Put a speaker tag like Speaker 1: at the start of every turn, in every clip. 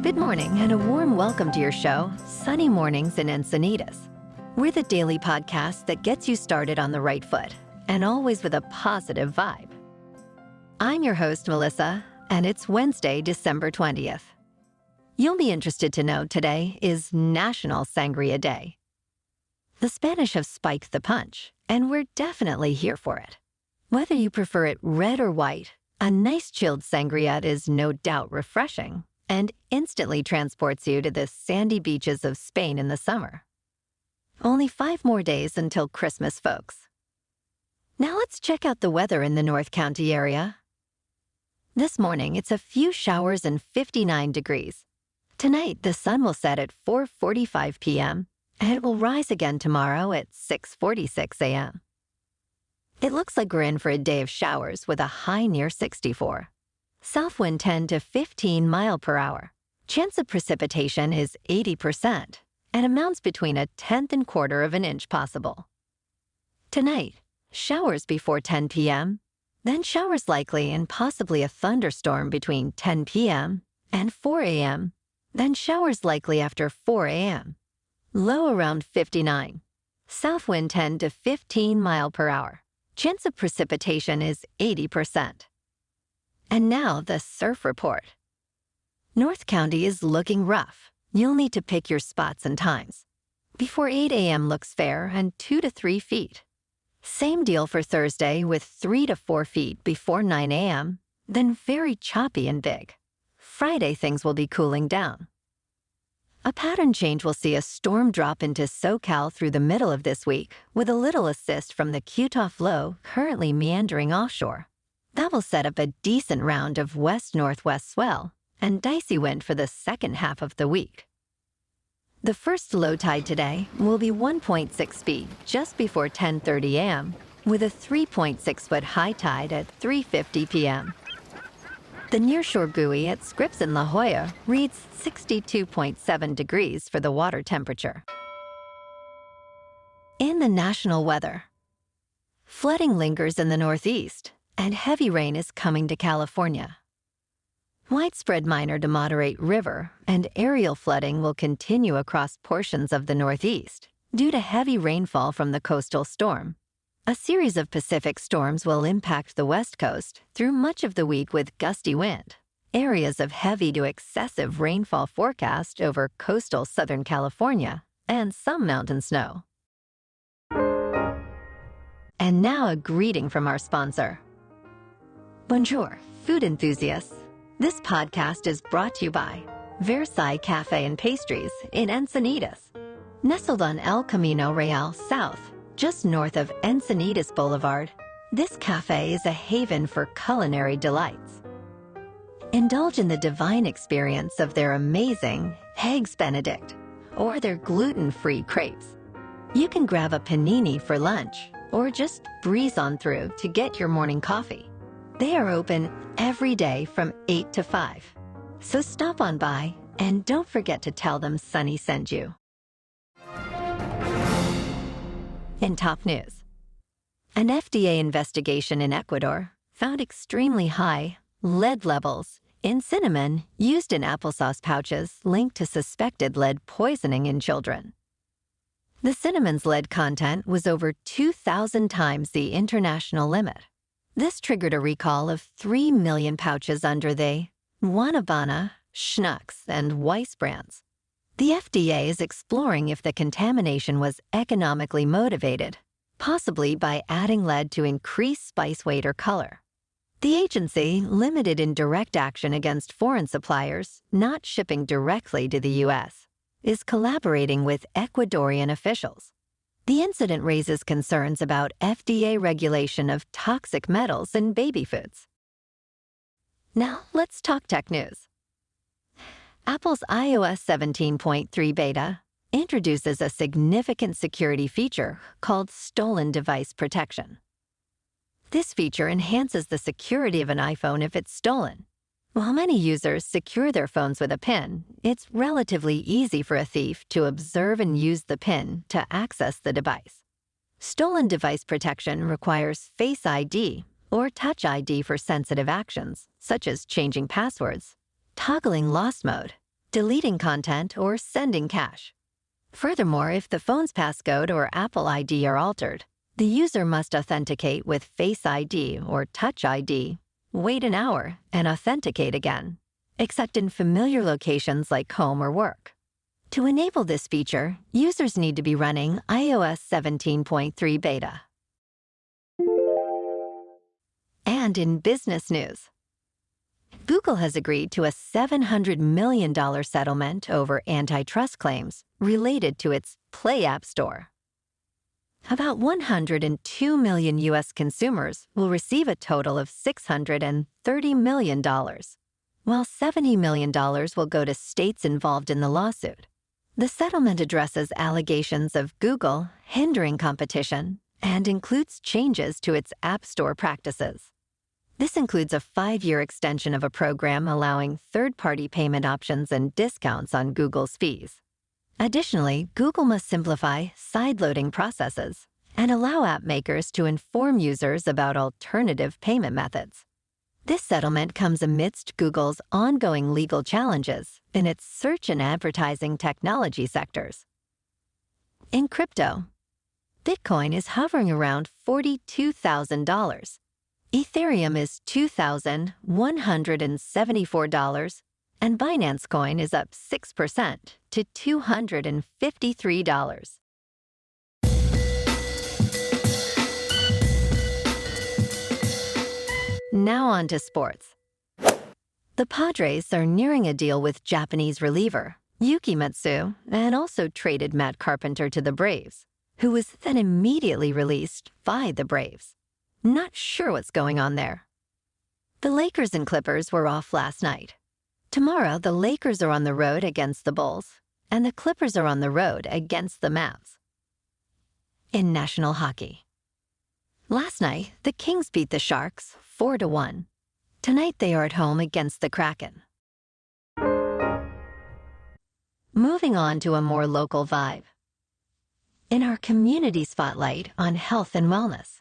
Speaker 1: Good morning and a warm welcome to your show, Sunny Mornings in Encinitas. We're the daily podcast that gets you started on the right foot and always with a positive vibe. I'm your host, Melissa, and it's Wednesday, December 20th. You'll be interested to know today is National Sangria Day. The Spanish have spiked the punch, and we're definitely here for it. Whether you prefer it red or white, a nice chilled sangria is no doubt refreshing and instantly transports you to the sandy beaches of Spain in the summer. Only 5 more days until Christmas, folks. Now let's check out the weather in the North County area. This morning, it's a few showers and 59 degrees. Tonight, the sun will set at 4:45 p.m., and it will rise again tomorrow at 6:46 a.m. It looks like we're in for a day of showers with a high near 64. South wind 10 to 15 mile per hour. Chance of precipitation is 80% and amounts between 1/10 and 1/4 of an inch possible. Tonight, showers before 10 p.m., then showers likely and possibly a thunderstorm between 10 p.m. and 4 a.m., then showers likely after 4 a.m. Low around 59. South wind 10 to 15 mile per hour. Chance of precipitation is 80%. And now the surf report. North County is looking rough. You'll need to pick your spots and times. Before 8 a.m. looks fair and 2 to 3 feet. Same deal for Thursday with 3 to 4 feet before 9 a.m., then very choppy and big. Friday things will be cooling down. A pattern change will see a storm drop into SoCal through the middle of this week with a little assist from the Utah flow currently meandering offshore. That will set up a decent round of west-northwest swell and dicey wind for the second half of the week. The first low tide today will be 1.6 feet just before 10:30 a.m. with a 3.6-foot high tide at 3:50 p.m. The nearshore buoy at Scripps in La Jolla reads 62.7 degrees for the water temperature. In the national weather, flooding lingers in the Northeast, and heavy rain is coming to California. Widespread minor to moderate river and aerial flooding will continue across portions of the Northeast due to heavy rainfall from the coastal storm. A series of Pacific storms will impact the West Coast through much of the week with gusty wind. Areas of heavy to excessive rainfall forecast over coastal Southern California and some mountain snow. And now a greeting from our sponsor. Bonjour, food enthusiasts. This podcast is brought to you by Versailles Cafe and Pastries in Encinitas. Nestled on El Camino Real South, just north of Encinitas Boulevard, this cafe is a haven for culinary delights. Indulge in the divine experience of their amazing Eggs Benedict or their gluten-free crepes. You can grab a panini for lunch or just breeze on through to get your morning coffee. They are open every day from 8 to 5. So stop on by and don't forget to tell them Sunny sent you. In top news, an FDA investigation in Ecuador found extremely high lead levels in cinnamon used in applesauce pouches linked to suspected lead poisoning in children. The cinnamon's lead content was over 2,000 times the international limit. This triggered a recall of 3 million pouches under the Guanabana, Schnucks, and Weiss brands. The FDA is exploring if the contamination was economically motivated, possibly by adding lead to increase spice weight or color. The agency, limited in direct action against foreign suppliers not shipping directly to the U.S., is collaborating with Ecuadorian officials. The incident raises concerns about FDA regulation of toxic metals in baby foods. Now, let's talk tech news. Apple's iOS 17.3 beta introduces a significant security feature called Stolen Device Protection. This feature enhances the security of an iPhone if it's stolen. While many users secure their phones with a PIN, it's relatively easy for a thief to observe and use the PIN to access the device. Stolen device protection requires Face ID or Touch ID for sensitive actions, such as changing passwords, toggling lost mode, deleting content, or sending cash. Furthermore, if the phone's passcode or Apple ID are altered, the user must authenticate with Face ID or Touch ID, wait an hour, and authenticate again, except in familiar locations like home or work. To enable this feature, users need to be running iOS 17.3 beta. And in business news, Google has agreed to a $700 million settlement over antitrust claims related to its Play App Store. About 102 million U.S. consumers will receive a total of $630 million, while $70 million will go to states involved in the lawsuit. The settlement addresses allegations of Google hindering competition and includes changes to its App Store practices. This includes a 5-year extension of a program allowing third-party payment options and discounts on Google's fees. Additionally, Google must simplify sideloading processes and allow app makers to inform users about alternative payment methods. This settlement comes amidst Google's ongoing legal challenges in its search and advertising technology sectors. In crypto, Bitcoin is hovering around $42,000. Ethereum is $2,174, and Binance Coin is up 6% to $253. Now on to sports. The Padres are nearing a deal with Japanese reliever Yuki Matsu and also traded Matt Carpenter to the Braves, who was then immediately released by the Braves. Not sure what's going on there. The Lakers and Clippers were off last night. Tomorrow, the Lakers are on the road against the Bulls, and the Clippers are on the road against the Mavs. In national hockey, last night, the Kings beat the Sharks 4-1. Tonight, they are at home against the Kraken. Moving on to a more local vibe. In our community spotlight on health and wellness,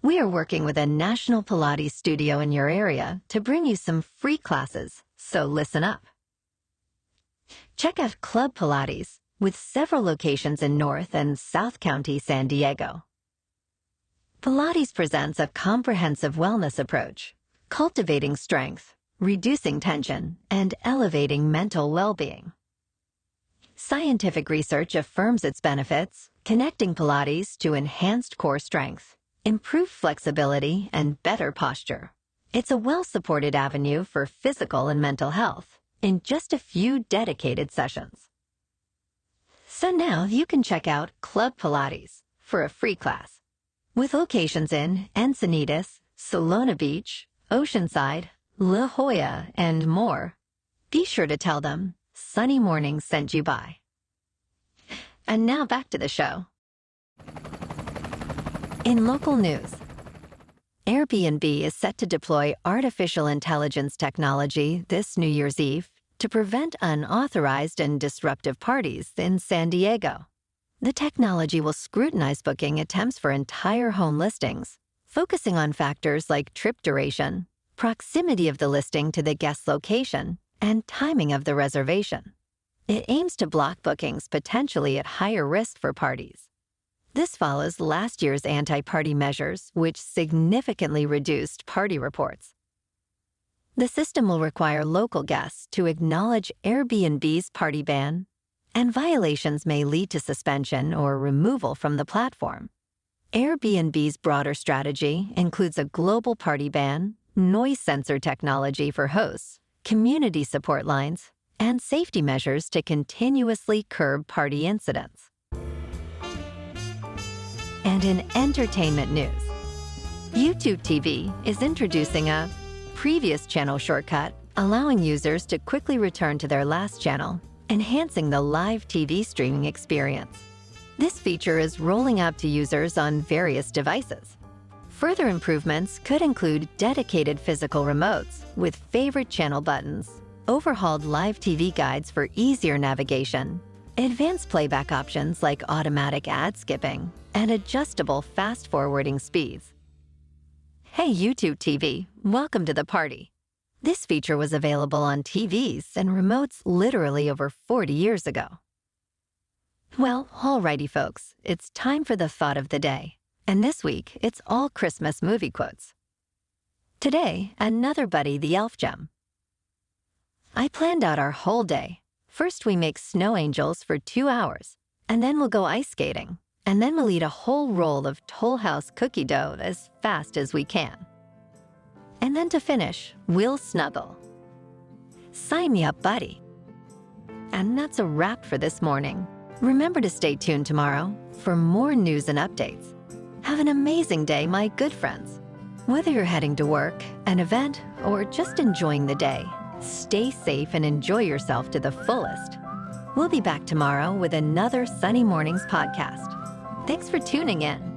Speaker 1: we are working with a national Pilates studio in your area to bring you some free classes, so listen up. Check out Club Pilates, with several locations in North and South County, San Diego. Pilates presents a comprehensive wellness approach, cultivating strength, reducing tension, and elevating mental well-being. Scientific research affirms its benefits, connecting Pilates to enhanced core strength, improved flexibility, and better posture. It's a well-supported avenue for physical and mental health in just a few dedicated sessions. So now you can check out Club Pilates for a free class. With locations in Encinitas, Solana Beach, Oceanside, La Jolla, and more, be sure to tell them Sunny Mornings sent you by. And now back to the show. In local news, Airbnb is set to deploy artificial intelligence technology this New Year's Eve to prevent unauthorized and disruptive parties in San Diego. The technology will scrutinize booking attempts for entire home listings, focusing on factors like trip duration, proximity of the listing to the guest's location, and timing of the reservation. It aims to block bookings potentially at higher risk for parties. This follows last year's anti-party measures, which significantly reduced party reports. The system will require local guests to acknowledge Airbnb's party ban, and violations may lead to suspension or removal from the platform. Airbnb's broader strategy includes a global party ban, noise sensor technology for hosts, community support lines, and safety measures to continuously curb party incidents. And in entertainment news, YouTube TV is introducing a previous channel shortcut, allowing users to quickly return to their last channel, enhancing the live TV streaming experience. This feature is rolling out to users on various devices. Further improvements could include dedicated physical remotes with favorite channel buttons, overhauled live TV guides for easier navigation, advanced playback options like automatic ad skipping, and adjustable fast-forwarding speeds. Hey YouTube TV, welcome to the party. This feature was available on TVs and remotes literally over 40 years ago. Well, alrighty folks, it's time for the thought of the day. And this week, it's all Christmas movie quotes. Today, another Buddy the Elf gem. I planned out our whole day. First, we make snow angels for 2 hours, and then we'll go ice skating, and then we'll eat a whole roll of Toll House cookie dough as fast as we can. And then to finish, we'll snuggle. Sign me up, buddy. And that's a wrap for this morning. Remember to stay tuned tomorrow for more news and updates. Have an amazing day, my good friends. Whether you're heading to work, an event, or just enjoying the day, stay safe and enjoy yourself to the fullest. We'll be back tomorrow with another Sunny Mornings podcast. Thanks for tuning in.